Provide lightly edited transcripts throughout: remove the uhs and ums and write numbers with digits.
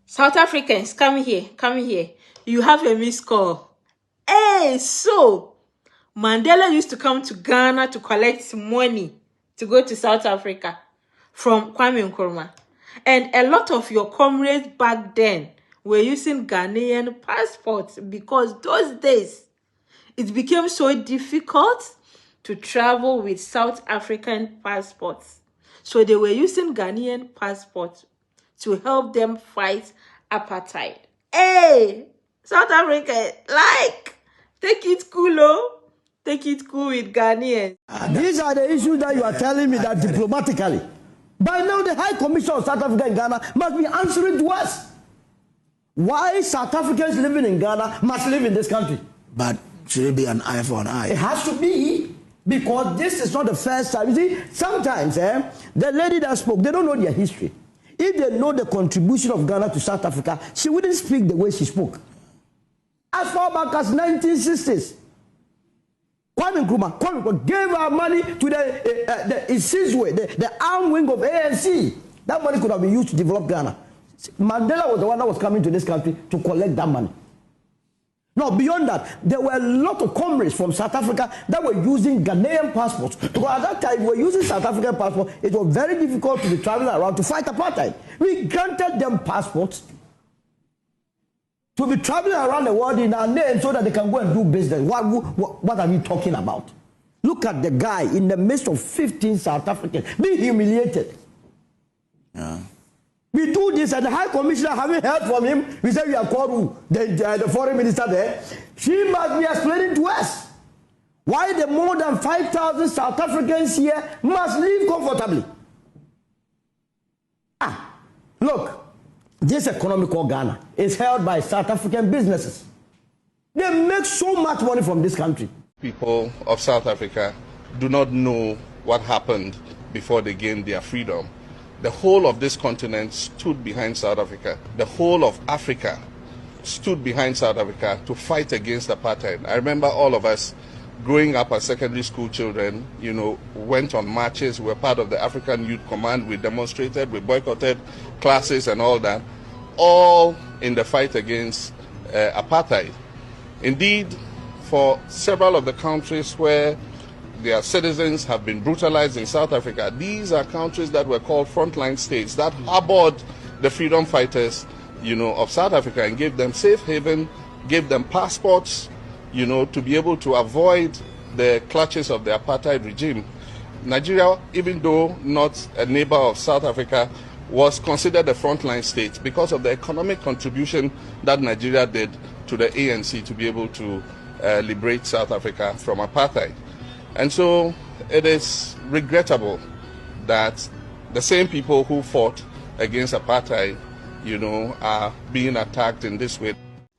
South Africans, come here, come here. You have a missed call. Hey, so Mandela used to come to Ghana to collect money to go to South Africa from Kwame Nkrumah. And a lot of your comrades back then were using Ghanaian passports because those days it became so difficult to travel with South African passports. So they were using Ghanaian passports to help them fight apartheid. Hey, South Africa, take it cool, oh. Take it cool with Ghanaians. These are the issues that you are telling me that diplomatically. By now, the High Commission of South Africa and Ghana must be answering to us. Why South Africans living in Ghana must live in this country? But should it be an eye for an eye? It has to be, because this is not the first time. You see, sometimes the lady that spoke, they don't know their history. If they know the contribution of Ghana to South Africa, she wouldn't speak the way she spoke. As far back as 1960s, Kwame Nkrumah gave our money to the IsISWE, the arm wing of ANC. That money could have been used to develop Ghana. Mandela was the one that was coming to this country to collect that money. Now, beyond that, there were a lot of comrades from South Africa that were using Ghanaian passports. Because at that time, we were using South African passports. It was very difficult to be traveling around to fight apartheid. We granted them passports to be traveling around the world in our name so that they can go and do business. What are we talking about? Look at the guy in the midst of 15 South Africans being humiliated. Yeah. We do this, and the High Commissioner, having heard from him, we said we have called the foreign minister there. She must be explaining to us why the more than 5,000 South Africans here must live comfortably. Look, this economy called Ghana is held by South African businesses. They make so much money from this country. People of South Africa do not know what happened before they gained their freedom. The whole of this continent stood behind South Africa. The whole of Africa stood behind South Africa to fight against apartheid. I remember all of us growing up as secondary school children, went on marches. We were part of the African Youth Command. We demonstrated, we boycotted classes and all that, all in the fight against apartheid. Indeed, for several of the countries where their citizens have been brutalized in South Africa, these are countries that were called frontline states that harbored the freedom fighters, of South Africa and gave them safe haven, gave them passports, to be able to avoid the clutches of the apartheid regime. Nigeria, even though not a neighbor of South Africa, was considered a frontline state because of the economic contribution that Nigeria did to the ANC to be able to liberate South Africa from apartheid. And so it is regrettable that the same people who fought against apartheid, are being attacked in this way.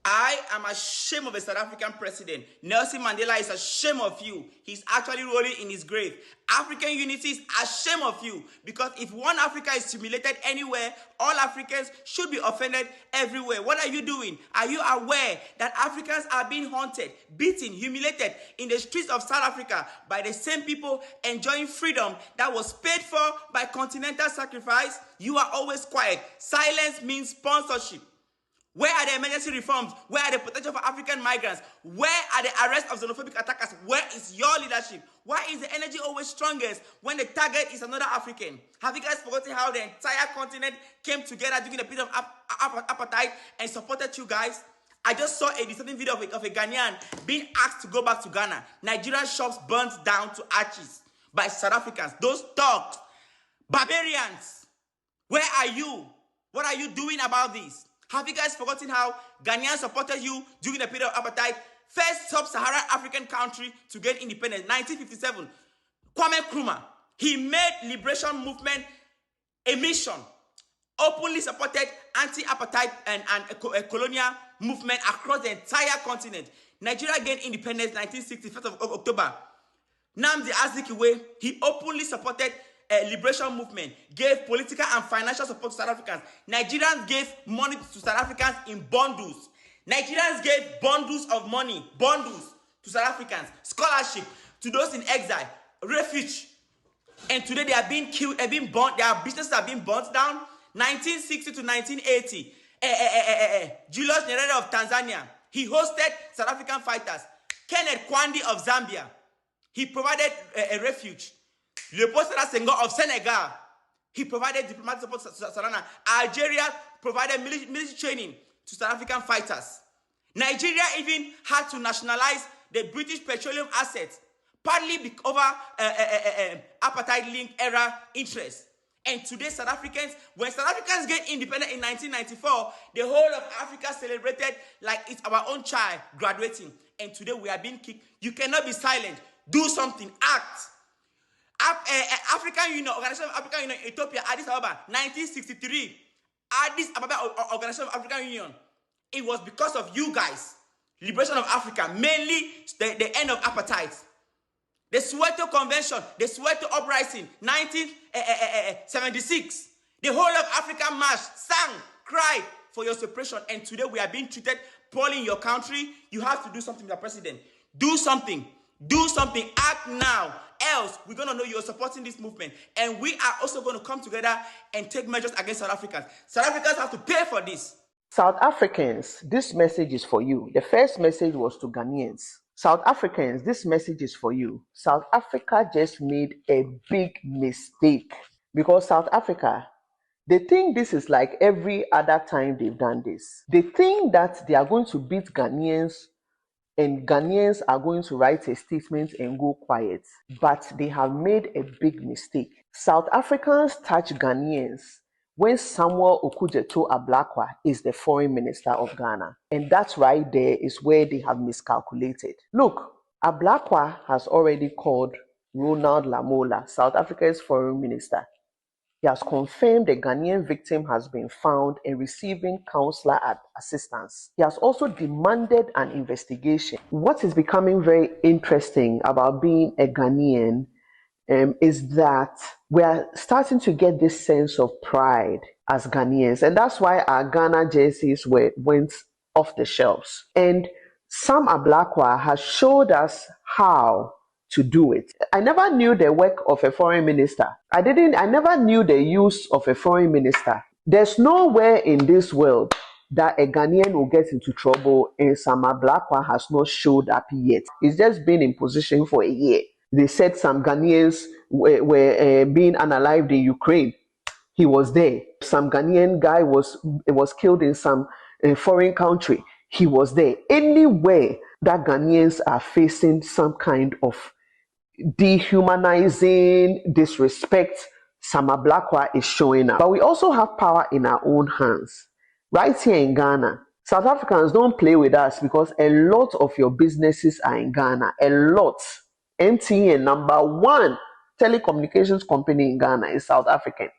I am ashamed of a South African president. Nelson Mandela is ashamed of you. He's actually rolling in his grave. African unity is ashamed of you, because if one Africa is humiliated anywhere, all Africans should be offended everywhere. What are you doing? Are you aware that Africans are being haunted, beaten, humiliated in the streets of South Africa by the same people enjoying freedom that was paid for by Continental sacrifice? You are always quiet. Silence means sponsorship. Where are the emergency reforms? Where are the protection for African migrants? Where are the arrests of xenophobic attackers? Where is your leadership? Why is the energy always strongest when the target is another African? Have you guys forgotten how the entire continent came together during the period of apartheid and supported you guys? I just saw a disturbing video of a Ghanaian being asked to go back to Ghana. Nigerian shops burnt down to ashes by South Africans. Those dogs, barbarians, where are you? What are you doing about this? Have you guys forgotten how Ghanaians supported you during the period of apartheid? First sub-Saharan African country to gain independence, 1957. Kwame Nkrumah, he made liberation movement a mission. Openly supported anti-apartheid and a colonial movement across the entire continent. Nigeria gained independence 1960, 1st of October. Nnamdi Azikiwe, he openly supported a liberation movement, gave political and financial support to South Africans. Nigerians gave money to South Africans in bundles. Nigerians gave bundles of money, bundles to South Africans, scholarship to those in exile, refuge. And today they are being killed, being burnt, their businesses are being burnt down. 1960 to 1980, Julius Nyerere of Tanzania, he hosted South African fighters. Kenneth Kwandi of Zambia, he provided a refuge. Leopold Sedar Senghor of Senegal, he provided diplomatic support to South Africa. Algeria provided military training to South African fighters. Nigeria even had to nationalize the British petroleum assets, partly over apartheid-linked era interests. And today, South Africans, when South Africans get independent in 1994, the whole of Africa celebrated like it's our own child graduating. And today we are being kicked. You cannot be silent. Do something. Act. African Union, Organization of African Union, Ethiopia, Addis Ababa, 1963. Addis Ababa Organization of African Union. It was because of you guys. Liberation of Africa, mainly the end of apartheid. The Soweto Convention, the Soweto Uprising, 1976. The whole of Africa marched, sang, cried for your separation. And today we are being treated poorly in your country. You have to do something, Mr. President. Do something. Do something. Act now. Else, we're going to know you're supporting this movement. And we are also going to come together and take measures against South Africans. South Africans have to pay for this. South Africans, this message is for you. The first message was to Ghanaians. South Africans, this message is for you. South Africa just made a big mistake because South Africa, they think this is like every other time they've done this. They think that they are going to beat Ghanaians and Ghanaians are going to write a statement and go quiet. But they have made a big mistake. South Africans touch Ghanaians when Samuel Okudzeto-Ablakwa is the foreign minister of Ghana. And that's right there is where they have miscalculated. Look, Ablakwa has already called Ronald Lamola, South Africa's foreign minister. He has confirmed the Ghanaian victim has been found and receiving consular assistance. He has also demanded an investigation. What is becoming very interesting about being a Ghanaian is that we are starting to get this sense of pride as Ghanaians. And that's why our Ghana jerseys went off the shelves. And Sam Ablakwa has showed us how to do it. I never knew the work of a foreign minister. I never knew the use of a foreign minister. There's nowhere in this world that a Ghanaian will get into trouble and Sam Ablakwa has not showed up yet. He's just been in position for a year. They said some Ghanaians were being unalived in Ukraine. He was there. Some Ghanaian guy was killed in some foreign country. He was there. Anywhere that Ghanaians are facing some kind of dehumanizing, disrespect, Sam Ablakwa is showing up. But we also have power in our own hands. Right here in Ghana, South Africans don't play with us because a lot of your businesses are in Ghana. A lot. MTN, number one telecommunications company in Ghana, is South African.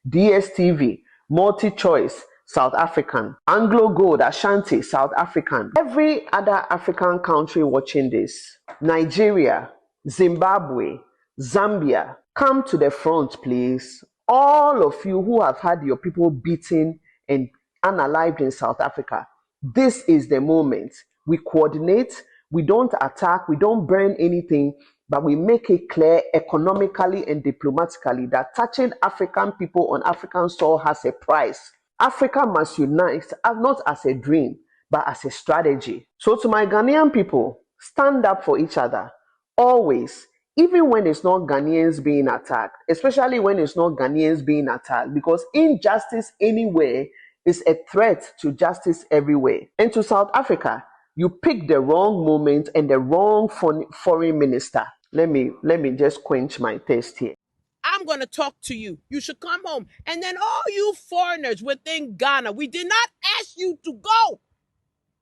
DSTV, MultiChoice, South African. Anglo Gold, Ashanti, South African. Every other African country watching this, Nigeria, Zimbabwe, Zambia, come to the front, please. All of you who have had your people beaten and unalived in South Africa, this is the moment. We coordinate, we don't attack, we don't burn anything, but we make it clear economically and diplomatically that touching African people on African soil has a price. Africa must unite, not as a dream, but as a strategy. So to my Ghanaian people, stand up for each other. Always, even when it's not Ghanaians being attacked, especially when it's not Ghanaians being attacked, because injustice anywhere is a threat to justice everywhere. And to South Africa, you picked the wrong moment and the wrong foreign minister. Let me just quench my thirst here. I'm going to talk to you. You should come home. And then all you foreigners within Ghana, we did not ask you to go.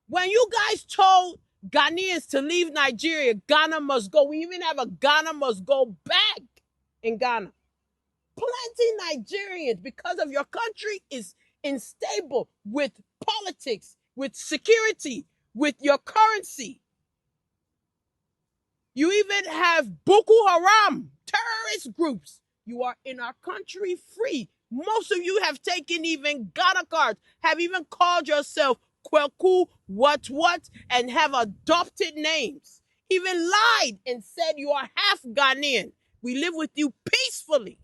When you guys told Ghanaians to leave Nigeria, Ghana must go. We even have a Ghana must go back in Ghana. Plenty Nigerians, because of your country is unstable with politics, with security, with your currency. You even have Boko Haram, terrorist groups. You are in our country free. Most of you have taken even Ghana cards, have even called yourself Kweku, what, and have adopted names. Even lied and said you are half Ghanaian. We live with you peacefully.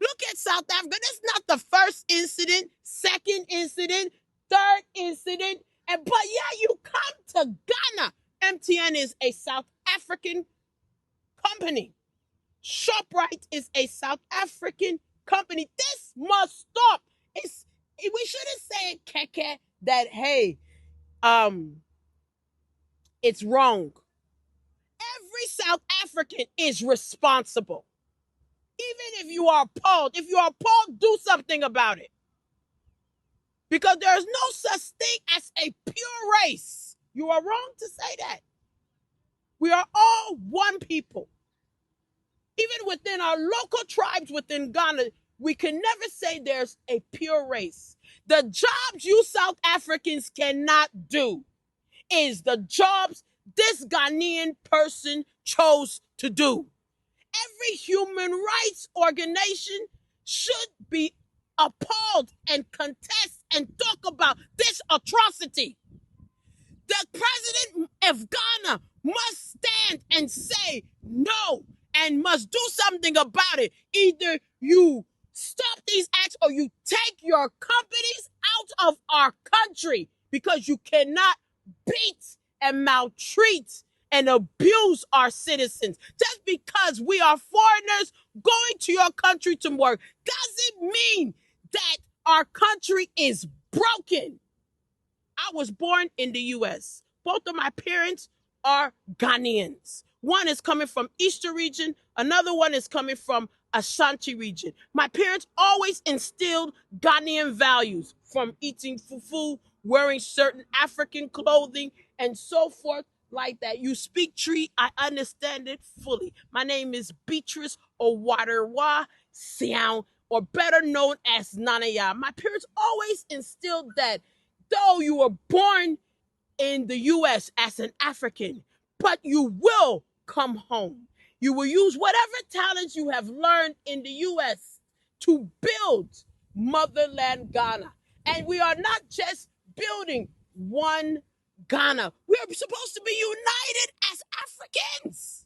Look at South Africa. This is not the first incident, second incident, third incident, but yeah, you come to Ghana. MTN is a South African company. ShopRite is a South African company. This must stop. We shouldn't say keke that hey, it's wrong. Every South African is responsible. Even if you are appalled, do something about it. Because there is no such thing as a pure race. You are wrong to say that. We are all one people. Even within our local tribes within Ghana, we can never say there's a pure race. The jobs you South Africans cannot do is the jobs this Ghanaian person chose to do. Every human rights organization should be appalled and contest and talk about this atrocity. The president of Ghana must stand and say no and must do something about it. Either you stop these acts or you take your companies out of our country, because you cannot beat and maltreat and abuse our citizens. Just because we are foreigners going to your country to work doesn't mean that our country is broken. I was born in the U.S. Both of my parents are Ghanaians. One is coming from Eastern region, another one is coming from Ashanti region. My parents always instilled Ghanaian values, from eating fufu, wearing certain African clothing, and so forth like that. You speak Tree, I understand it fully. My name is Beatrice Owaterwa Siao, or better known as Nanaya. My parents always instilled that though you were born in the U.S. as an African, but you will come home. You will use whatever talents you have learned in the U.S. to build motherland Ghana. And we are not just building one Ghana. We are supposed to be united as Africans.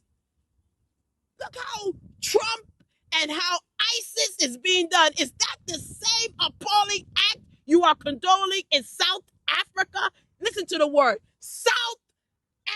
Look how Trump and how ISIS is being done. Is that the same appalling act you are condoning in South Africa? Listen to the word. South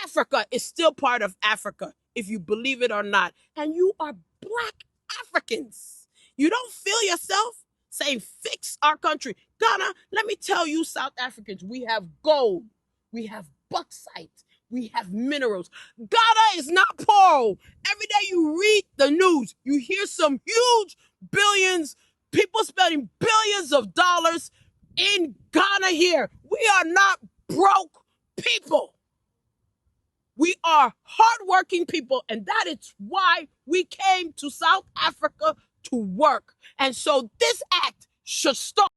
Africa is still part of Africa, if you believe it or not. And you are Black Africans. You don't feel yourself saying fix our country. Ghana, let me tell you, South Africans, we have gold. We have bauxite. We have minerals. Ghana is not poor. Every day you read the news, you hear some huge billions, people spending billions of dollars in Ghana here. We are not broke people. We are hardworking people, and that is why we came to South Africa to work. And so this act should stop.